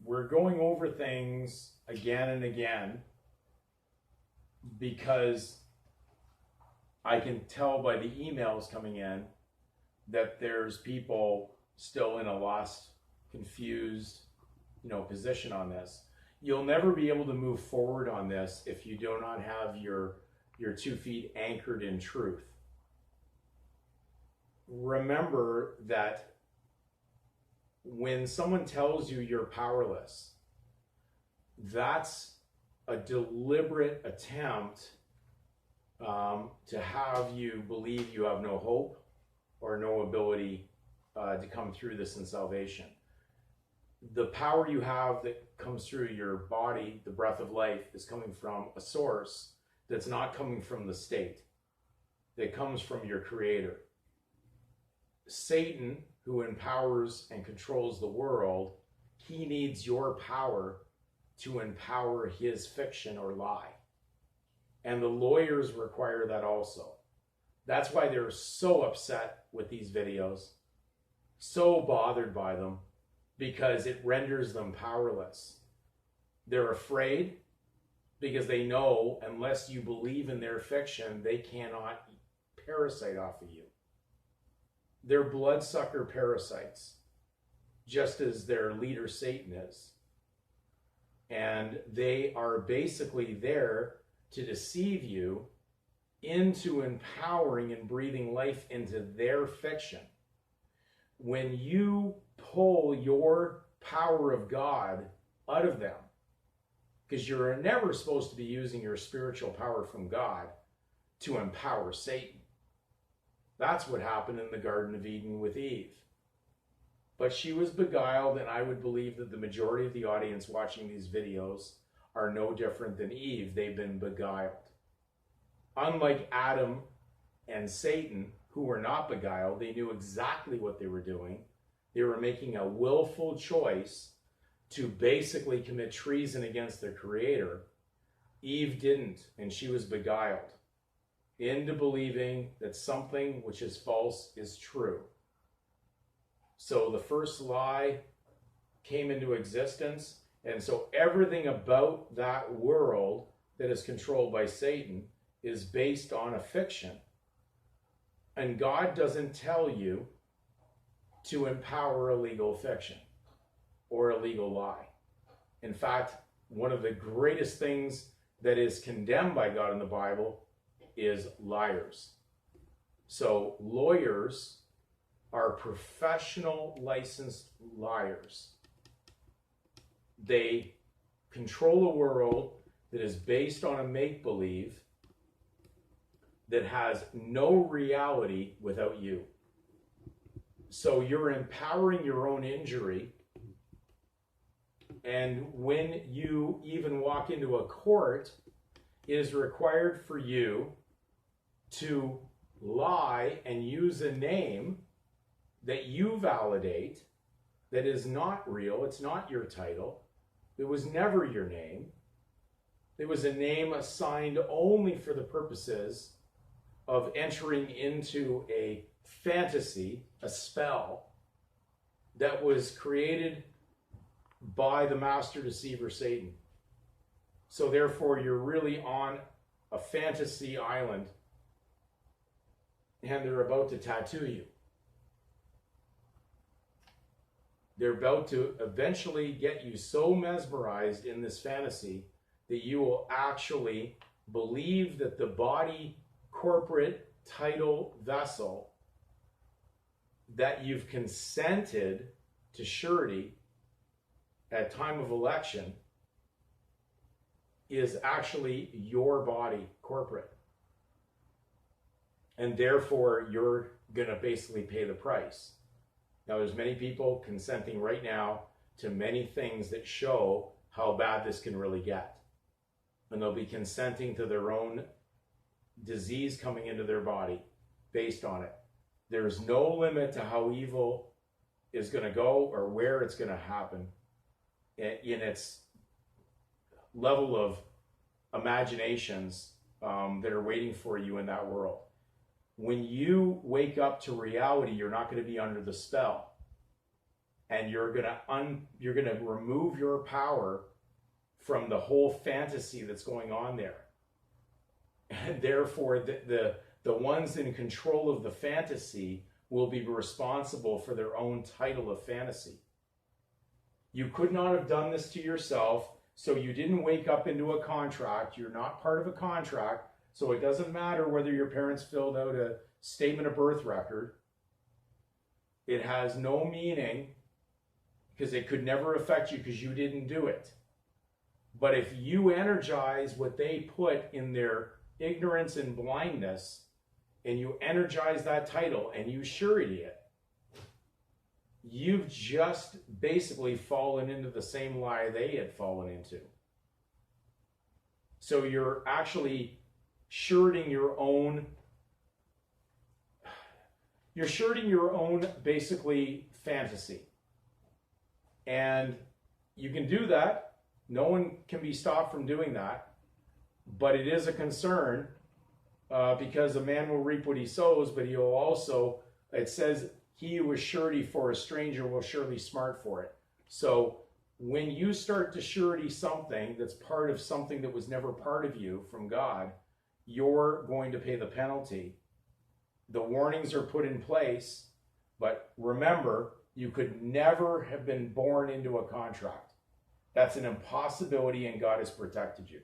we're going over things again and again because I can tell by the emails coming in that there's people still in a lost, confused, position on this. You'll never be able to move forward on this if you do not have your 2 feet anchored in truth. Remember that when someone tells you you're powerless, that's a deliberate attempt to have you believe you have no hope or no ability to come through this in salvation. The power you have that comes through your body, the breath of life, is coming from a source that's not coming from the state, that comes from your Creator. Satan, who empowers and controls the world, he needs your power to empower his fiction or lie. And the lawyers require that also. That's why they're so upset with these videos, so bothered by them, because it renders them powerless. They're afraid because they know unless you believe in their fiction, they cannot parasite off of you. They're bloodsucker parasites, just as their leader Satan is. And they are basically there to deceive you into empowering and breathing life into their fiction. When you pull your power of God out of them, because you're never supposed to be using your spiritual power from God to empower Satan. That's what happened in the Garden of Eden with Eve. But she was beguiled, and I would believe that the majority of the audience watching these videos are no different than Eve. They've been beguiled. Unlike Adam and Satan, who were not beguiled, they knew exactly what they were doing. They were making a willful choice to basically commit treason against their Creator. Eve didn't, and she was beguiled into believing that something which is false is true. So the first lie came into existence, and so everything about that world that is controlled by Satan is based on a fiction. And God doesn't tell you to empower a legal fiction or a legal lie. In fact, one of the greatest things that is condemned by God in the Bible is liars. So lawyers are professional licensed liars. They control a world that is based on a make-believe that has no reality without you. So you're empowering your own injury. And when you even walk into a court, it is required for you to lie and use a name that you validate that is not real. It's not your title. It was never your name. It was a name assigned only for the purposes of entering into a fantasy, a spell that was created by the master deceiver Satan. So therefore you're really on a fantasy island and they're about to tattoo you. They're about to eventually get you so mesmerized in this fantasy that you will actually believe that the body, corporate, title, vessel that you've consented to surety at time of election is actually your body, corporate. And therefore, you're going to basically pay the price. Now, there's many people consenting right now to many things that show how bad this can really get. And they'll be consenting to their own disease coming into their body based on it. There's no limit to how evil is going to go or where it's going to happen in its level of imaginations that are waiting for you in that world. When you wake up to reality, you're not going to be under the spell. and you're gonna remove your power from the whole fantasy that's going on there. And therefore, the ones in control of the fantasy will be responsible for their own title of fantasy. You could not have done this to yourself, so you didn't wake up into a contract. You're not part of a contract, so it doesn't matter whether your parents filled out a statement of birth record. It has no meaning because it could never affect you because you didn't do it. But if you energize what they put in their ignorance and blindness, and you energize that title and you surety it, you've just basically fallen into the same lie they had fallen into. So you're actually suretying your own, basically fantasy. And you can do that. No one can be stopped from doing that. But it is a concern because a man will reap what he sows, but he'll also, it says, he who is surety for a stranger will surely smart for it. So when you start to surety something that's part of something that was never part of you from God, you're going to pay the penalty. The warnings are put in place, but remember, you could never have been born into a contract. That's an impossibility, and God has protected you.